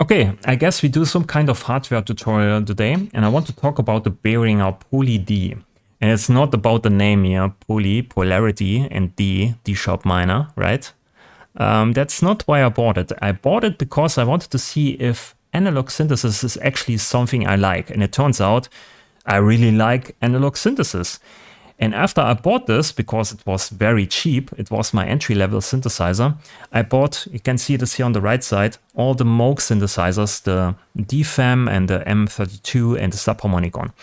Okay, I guess we do some kind of hardware tutorial today, and I want to talk about the Behringer Poly D. And it's not about the name here, poly, polarity, and D sharp minor, right? That's not why I bought it. I bought it because I wanted to see if analog synthesis is actually something I like. And it turns out I really like analog synthesis. And after I bought this, because it was very cheap, it was my entry-level synthesizer, I bought, you can see this here on the right side, all the Moog synthesizers, the DFAM and the M32 and the subharmonicon.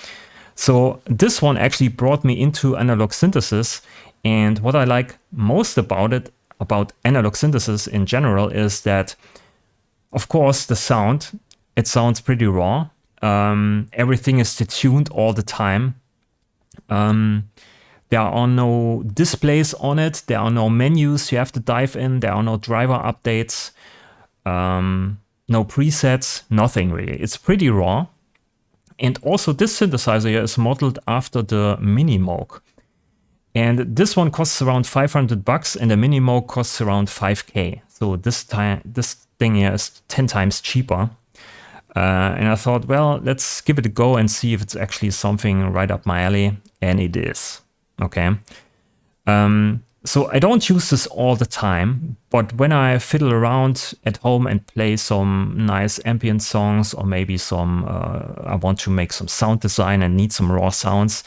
So this one actually brought me into analog synthesis, and what I like most about it, about analog synthesis in general, is that, of course, the sound, it sounds pretty raw. Everything is detuned all the time. There are no displays on it. There are no menus you have to dive in. There are no driver updates, no presets, nothing really. It's pretty raw. And also this synthesizer here is modeled after the Mini Moog. And this one costs around $500 and the Mini Moog costs around 5K. So this thing here is 10 times cheaper. And I thought, well, let's give it a go and see if it's actually something right up my alley. And it is. Okay. So I don't use this all the time, but when I fiddle around at home and play some nice ambient songs, or maybe some, I want to make some sound design and need some raw sounds,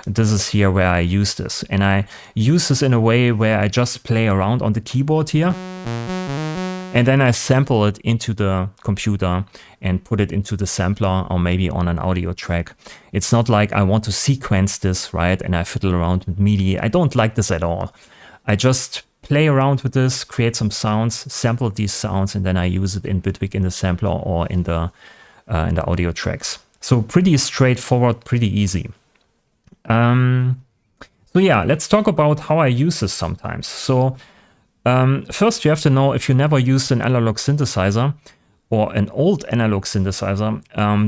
this is here where I use this. And I use this in a way where I just play around on the keyboard here. And then I sample it into the computer and put it into the sampler or maybe on an audio track. It's not like I want to sequence this, right? And I fiddle around with MIDI. I don't like this at all. I just play around with this, create some sounds, sample these sounds, and then I use it in Bitwig in the sampler or in the audio tracks. So pretty straightforward, pretty easy. So yeah, let's talk about how I use this sometimes. So first, you have to know, if you never used an analog synthesizer or an old analog synthesizer,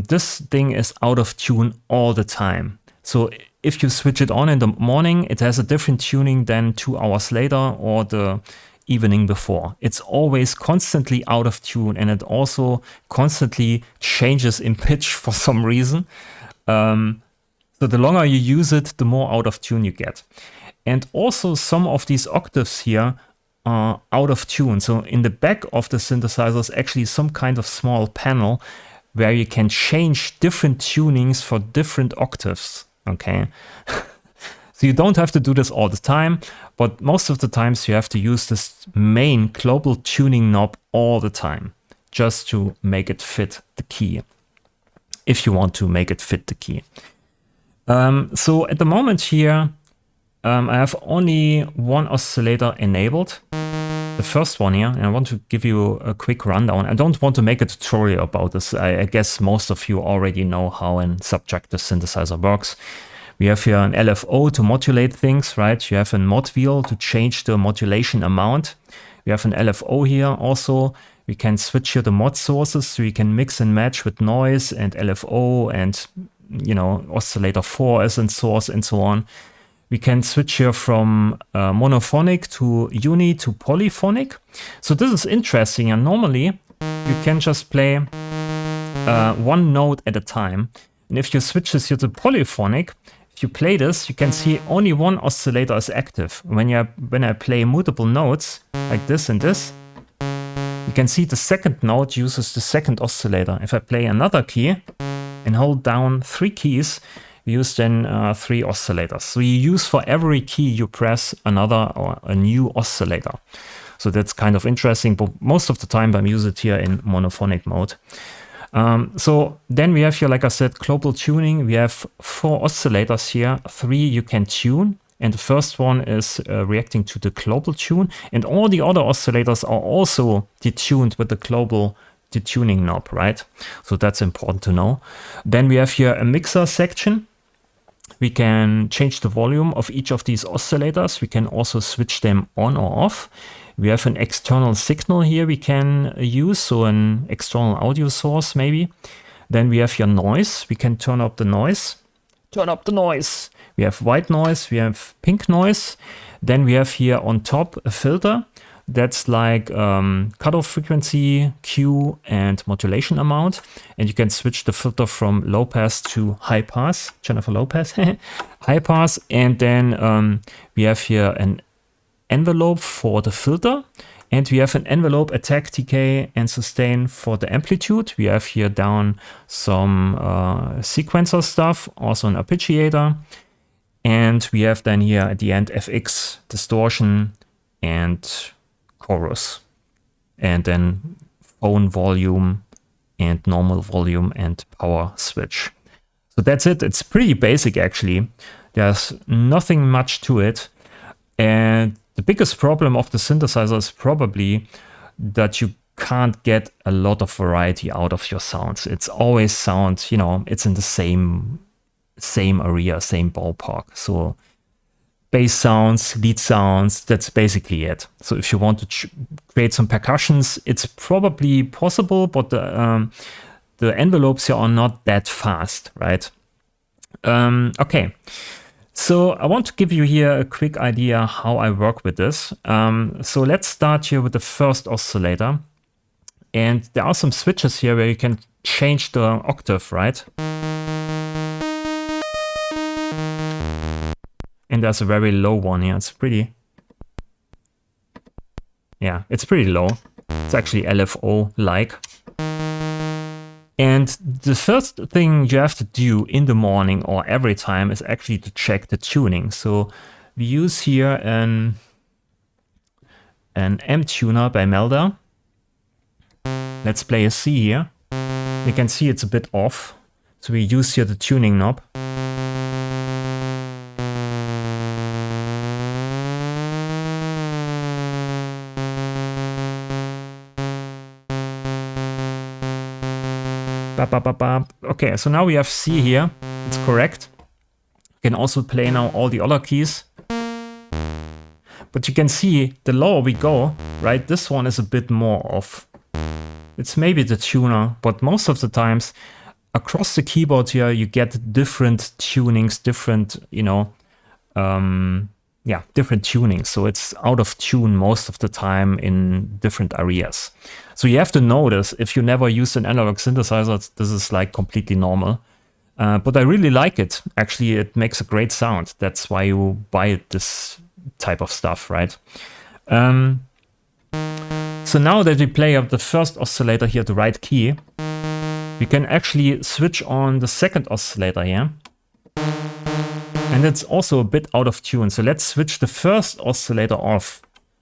this thing is out of tune all the time. So if you switch it on in the morning, it has a different tuning than 2 hours later or the evening before. It's always constantly out of tune, and it also constantly changes in pitch for some reason. So the longer you use it, the more out of tune you get. And also some of these octaves here are out of tune. So in the back of the synthesizer is actually some kind of small panel where you can change different tunings for different octaves. Okay. So you don't have to do this all the time, but most of the times you have to use this main global tuning knob all the time just to make it fit the key, if you want to make it fit the key. So at the moment here, I have only one oscillator enabled, the first one here, and I want to give you a quick rundown. I don't want to make a tutorial about this. I guess most of you already know how a subtractive synthesizer works. We have here an LFO to modulate things, right? You have a mod wheel to change the modulation amount. We have an LFO here also. We can switch here the mod sources, so you can mix and match with noise and LFO and, you know, oscillator 4 as in source and so on. We can switch here from monophonic to uni to polyphonic. So this is interesting, and normally you can just play one note at a time. And if you switch this here to polyphonic, if you play this, you can see only one oscillator is active. When I play multiple notes like this and this, you can see the second note uses the second oscillator. If I play another key and hold down 3 keys, we use then 3 oscillators. So you use for every key you press another or a new oscillator. So that's kind of interesting, but most of the time I use it here in monophonic mode. So then we have here, like I said, global tuning. We have 4 oscillators here, 3 you can tune, and the first one is reacting to the global tune, and all the other oscillators are also detuned with the global detuning knob, right? So that's important to know. Then we have here a mixer section. We can change the volume of each of these oscillators. We can also switch them on or off. We have an external signal here we can use, so an external audio source maybe. Then we have here noise. We can turn up the noise. Turn up the noise. We have white noise. We have pink noise. Then we have here on top a filter. That's like cutoff frequency, Q, and modulation amount. And you can switch the filter from low pass to high pass, Jennifer Lopez, high pass. And then we have here an envelope for the filter. And we have an envelope, attack, decay, and sustain for the amplitude. We have here down some sequencer stuff, also an arpeggiator. And we have then here at the end FX, distortion, and chorus. And then phone volume and normal volume and power switch. So that's it. It's pretty basic actually. There's nothing much to it. And the biggest problem of the synthesizer is probably that you can't get a lot of variety out of your sounds. It's always sound, you know, it's in the same area, same ballpark. So bass sounds, lead sounds, that's basically it. So if you want to create some percussions, it's probably possible, but the envelopes here are not that fast, right? Okay. So I want to give you here a quick idea how I work with this. So let's start here with the first oscillator. And there are some switches here where you can change the octave, right? And there's a very low one here. It's pretty... Yeah, it's pretty low. It's actually LFO-like. And the first thing you have to do in the morning or every time is actually to check the tuning. So we use here an M tuner by Melda. Let's play a C here. You can see it's a bit off. So we use here the tuning knob. Okay, so now we have C here. It's correct. You can also play now all the other keys. But you can see the lower we go, right? This one is a bit more off. It's maybe the tuner, but most of the times across the keyboard here, you get different tunings, different, you know, different tunings. So it's out of tune most of the time in different areas. So you have to know this. If you never used an analog synthesizer, this is like completely normal. But I really like it. Actually, it makes a great sound. That's why you buy this type of stuff, right? So now that we play up the first oscillator here, the right key, we can actually switch on the second oscillator here. And it's also a bit out of tune. So let's switch the first oscillator off.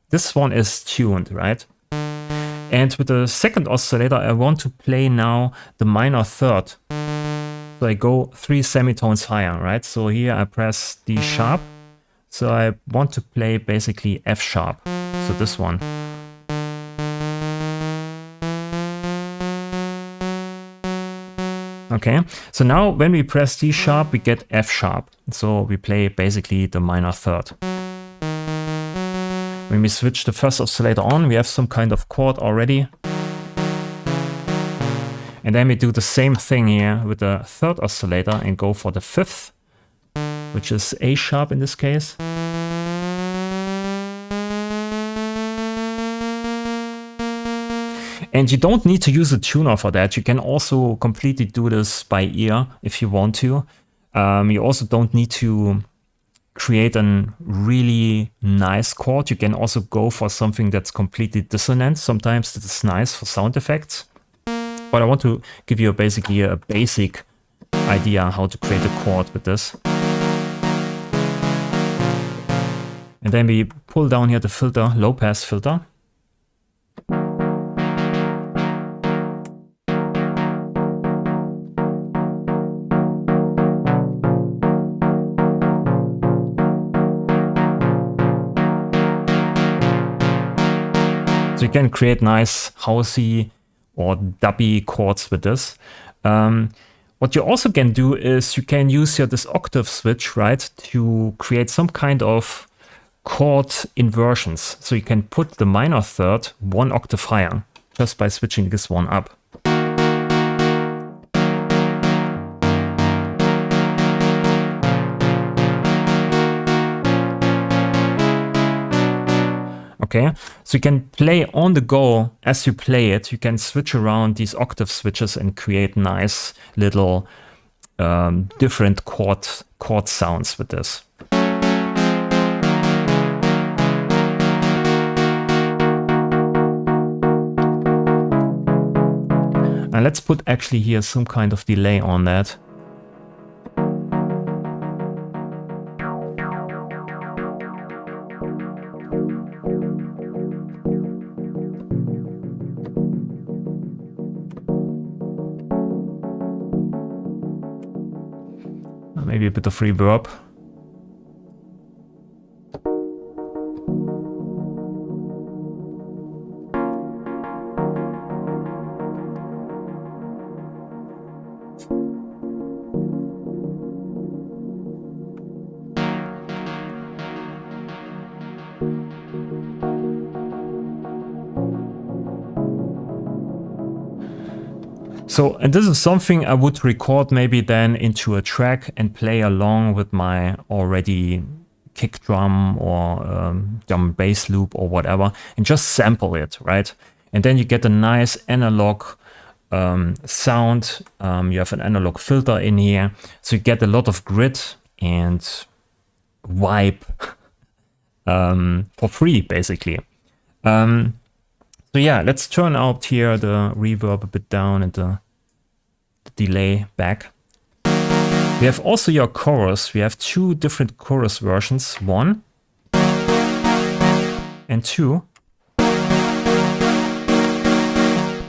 This one is tuned, right? And with the second oscillator, I want to play now the minor third. So I go 3 semitones higher, right? So here I press D sharp. So I want to play basically F sharp. So this one. Okay, so now when we press D sharp, we get F sharp. So we play basically the minor third. When we switch the first oscillator on, we have some kind of chord already. And then we do the same thing here with the third oscillator and go for the fifth, which is A sharp in this case. And you don't need to use a tuner for that. You can also completely do this by ear if you want to. You also don't need to create a really nice chord. You can also go for something that's completely dissonant. Sometimes it is nice for sound effects. But I want to give you basically a basic idea how to create a chord with this. And then we pull down here the filter, low pass filter. So you can create nice housey or dubby chords with this. What you also can do is you can use here this octave switch, right, to create some kind of chord inversions. So you can put the minor third 1 octave higher just by switching this one up. Okay, so you can play on the go as you play it. You can switch around these octave switches and create nice little different chord sounds with this. And let's put actually here some kind of delay on that. Maybe a bit of reverb. So, and this is something I would record maybe then into a track and play along with my already kick drum or drum bass loop or whatever, and just sample it, right? And then you get a nice analog sound. You have an analog filter in here, so you get a lot of grit and vibe for free, basically. So yeah, let's turn out here the reverb a bit down and the delay back. We have also your chorus. We have two different chorus versions, 1 and 2.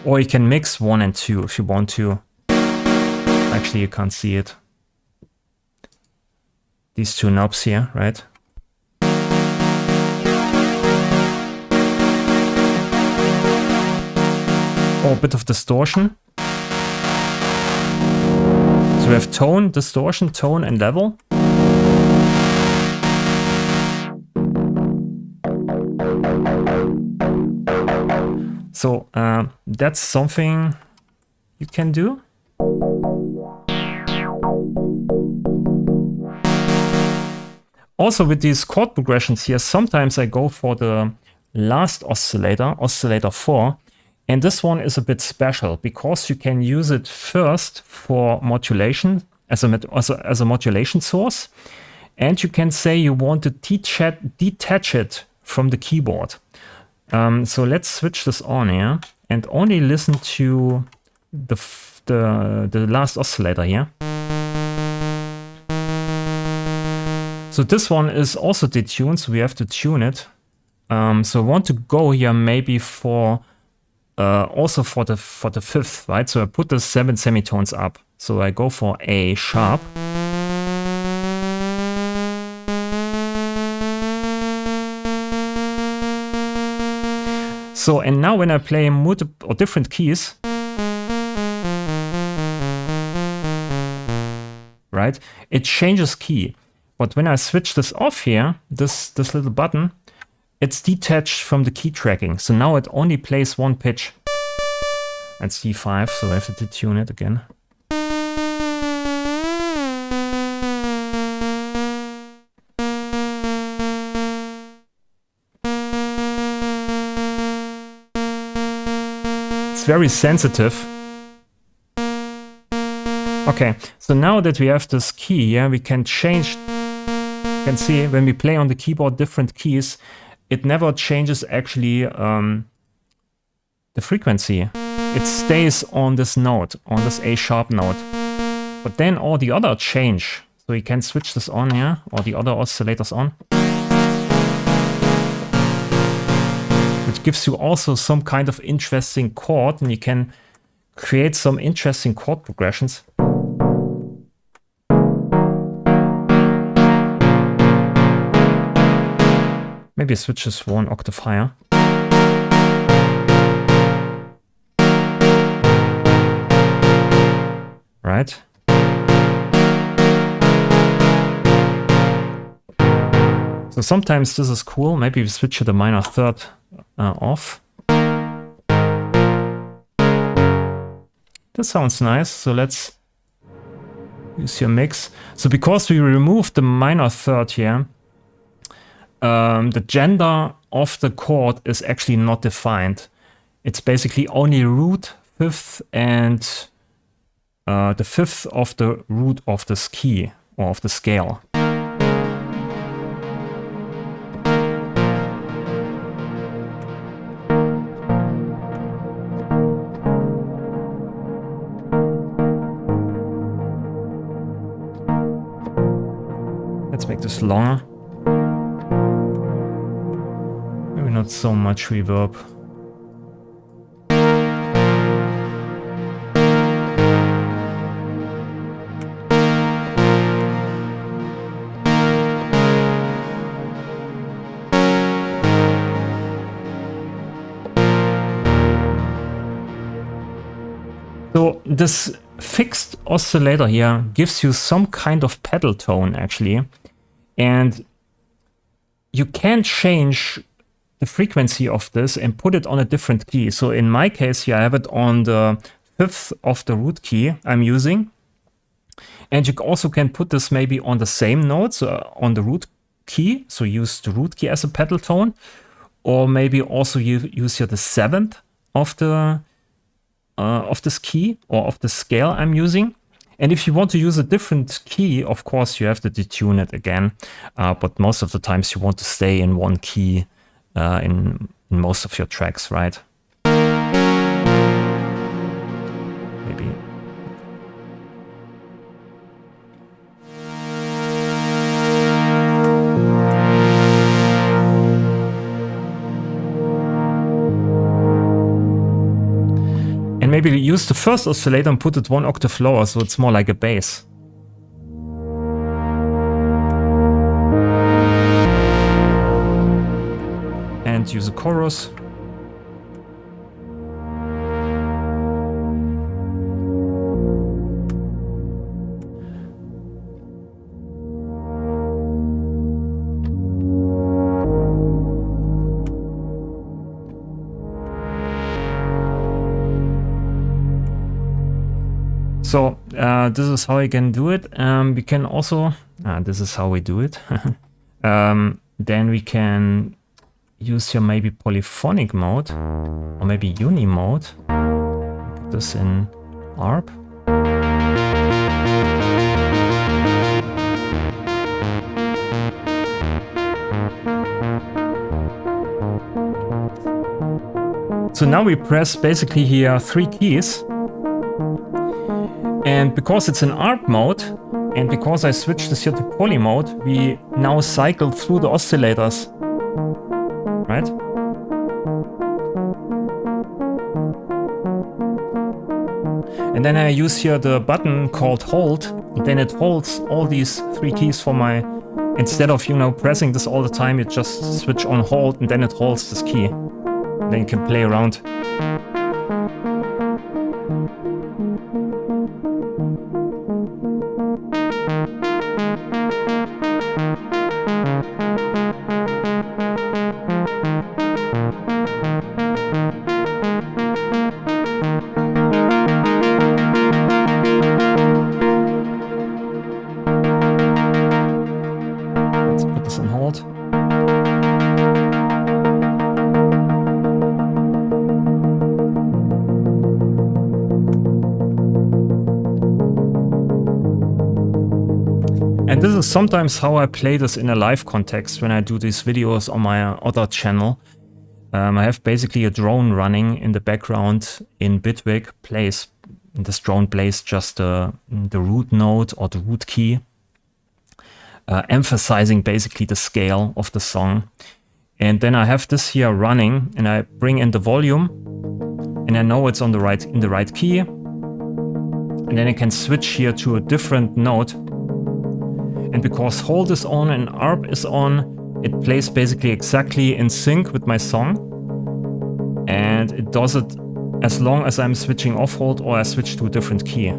Or you can mix 1 and 2 if you want to. Actually, you can't see it. These two knobs here, right? Or a bit of distortion. So we have tone, distortion, tone, and level. So that's something you can do. Also with these chord progressions here, sometimes I go for the last oscillator, oscillator 4. And this one is a bit special because you can use it first for modulation as a modulation source. And you can say you want to detach it from the keyboard. So let's switch this on here and only listen to the last oscillator here. So this one is also detuned, so we have to tune it. So I want to go here maybe for also for the fifth, right? So I put the 7 semitones up. So I go for A sharp. So, and now when I play multiple or different keys, right, it changes key. But when I switch this off here, this little button, it's detached from the key tracking. So now it only plays one pitch. That's D5, so I have to detune it again. It's very sensitive. Okay, so now that we have this key, yeah, we can change. You can see when we play on the keyboard different keys, it never changes actually the frequency. It stays on this note, on this A sharp note. But then all the other change. So you can switch this on here, or the other oscillators on. Which gives you also some kind of interesting chord, and you can create some interesting chord progressions. Maybe switch this one octave higher. Right. So sometimes this is cool. Maybe we switch to the minor third off. This sounds nice. So let's use your mix. So because we removed the minor third here, the gender of the chord is actually not defined. It's basically only root, fifth, and the fifth of the root of this key or of the scale. Let's make this longer. Maybe not so much reverb. So this fixed oscillator here gives you some kind of pedal tone actually, and you can change the frequency of this and put it on a different key. So in my case here I have it on the fifth of the root key I'm using, and you also can put this maybe on the same notes on the root key, so use the root key as a pedal tone, or maybe also you use here the seventh of the of this key or of the scale I'm using. And if you want to use a different key, of course you have to detune it again, but most of the times you want to stay in one key in most of your tracks, right? Maybe. And maybe use the first oscillator and put it one octave lower, so it's more like a bass. And use a chorus. So this is how I can do it. We can also, this is how we do it. Then we can use here maybe polyphonic mode or maybe uni mode. Put this in ARP. So now we press basically here 3 keys. And because it's in ARP mode, and because I switched this here to poly mode, we now cycle through the oscillators, right? And then I use here the button called hold, and then it holds all these 3 keys for my, instead of, you know, pressing this all the time, you just switch on hold and then it holds this key. And then you can play around. And this is sometimes how I play this in a live context when I do these videos on my other channel. I have basically a drone running in the background in Bitwig. This drone plays just the root note or the root key, emphasizing basically the scale of the song. And then I have this here running, and I bring in the volume, and I know it's on the in the right key. And then I can switch here to a different note. And because hold is on and ARP is on, it plays basically exactly in sync with my song. And it does it as long as I'm switching off hold or I switch to a different key.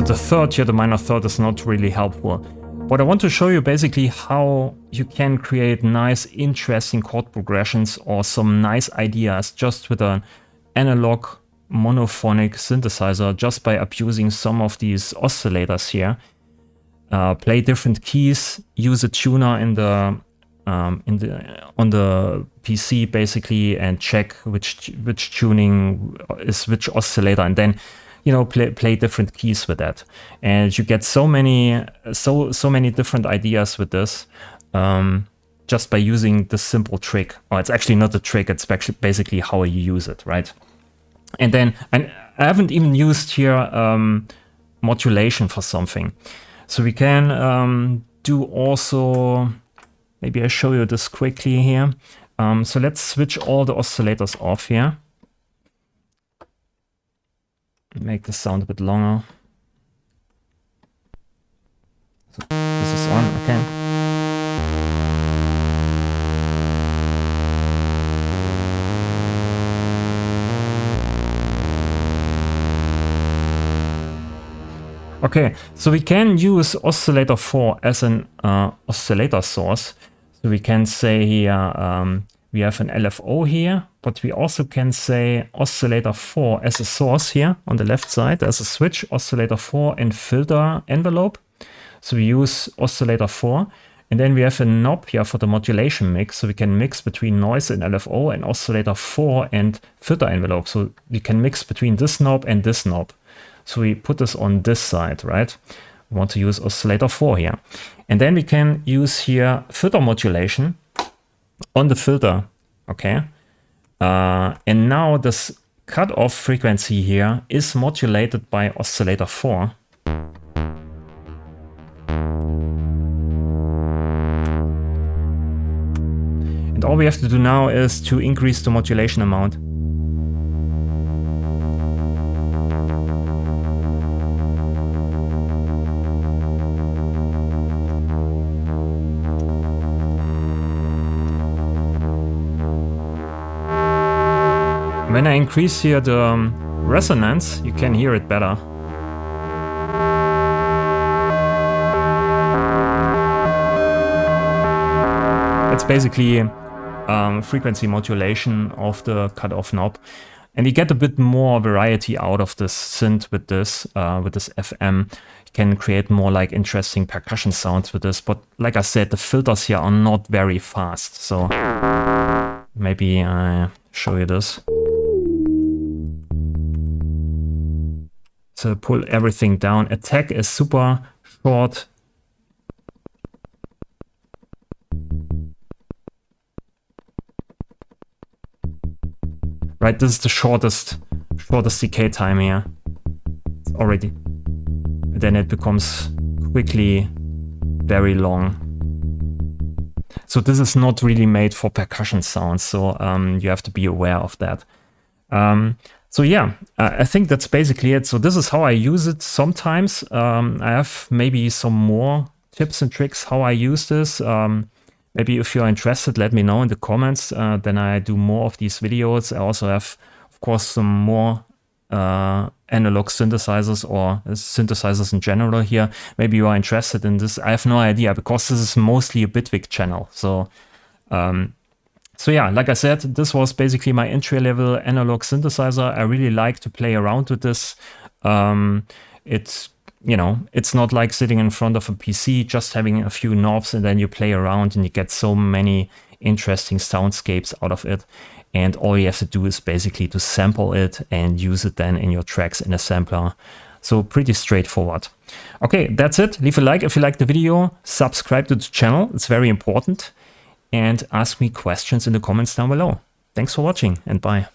So the third here, the minor third, is not really helpful. But I want to show you basically how you can create nice, interesting chord progressions or some nice ideas just with an analog monophonic synthesizer, just by abusing some of these oscillators here. Play different keys, use a tuner on the PC basically, and check which tuning is which oscillator, and then play different keys with that, and you get so many different ideas with this, just by using this simple trick. Or it's actually not a trick, it's basically how you use it, right? And then I haven't even used here modulation for something. So we can do also, maybe I show you this quickly here. So let's switch all the oscillators off here. Make the sound a bit longer. So this is on, okay. Okay, so we can use oscillator 4 as an oscillator source. So we can say here, we have an LFO here, but we also can say oscillator 4 as a source here on the left side. There's a switch, oscillator 4 and filter envelope. So we use oscillator 4. And then we have a knob here for the modulation mix. So we can mix between noise and LFO and oscillator 4 and filter envelope. So we can mix between this knob and this knob. So we put this on this side, right? We want to use oscillator 4 here. And then we can use here filter modulation on the filter, okay? And now this cutoff frequency here is modulated by oscillator 4. And all we have to do now is to increase the modulation amount. When I increase here the resonance, you can hear it better. It's basically frequency modulation of the cutoff knob, and you get a bit more variety out of this synth with this FM. You can create more like interesting percussion sounds with this, but like I said, the filters here are not very fast. So maybe I show you this. So pull everything down. Attack is super short. Right, this is the shortest decay time here. It's already. Then it becomes quickly very long. So this is not really made for percussion sounds. So you have to be aware of that. So yeah, I think that's basically it. So this is how I use it sometimes. I have maybe some more tips and tricks how I use this. Maybe if you're interested, let me know in the comments. Then I do more of these videos. I also have, of course, some more analog synthesizers or synthesizers in general here. Maybe you are interested in this. I have no idea, because this is mostly a Bitwig channel. So so yeah, like I said, this was basically my entry-level analog synthesizer. I really like to play around with this. It's not like sitting in front of a PC, just having a few knobs and then you play around and you get so many interesting soundscapes out of it. And all you have to do is basically to sample it and use it then in your tracks in a sampler. So pretty straightforward. Okay, that's it. Leave a like if you liked the video. Subscribe to the channel. It's very important. And ask me questions in the comments down below. Thanks for watching and bye.